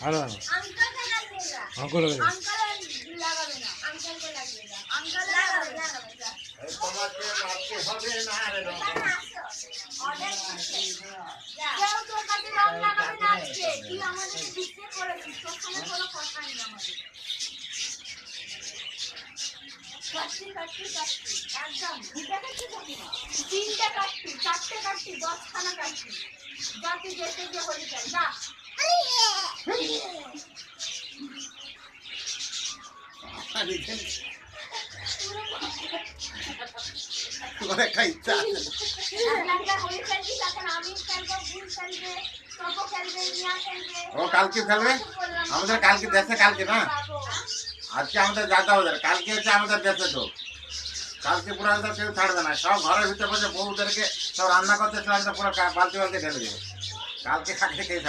Hello uncle তিনটে কাটছি, চারটে কাটছি, 10খানা কাটছি, যাতে যেতে যে হয়ে যায় যা। ও কালকে খেলবে আমাদের, কালকে দেশে, কালকে না আজকে আমাদের যাতে ওদের, কালকে হচ্ছে আমাদের দেশে। তো কালকে পুরো একদম কেউ ছাড়বে না, সব ঘরের ভিতরে বসে বউদেরকে সব রান্না করতে পুরো বালতি বালতি ঢেলে দেবে। কালকে কাকে কে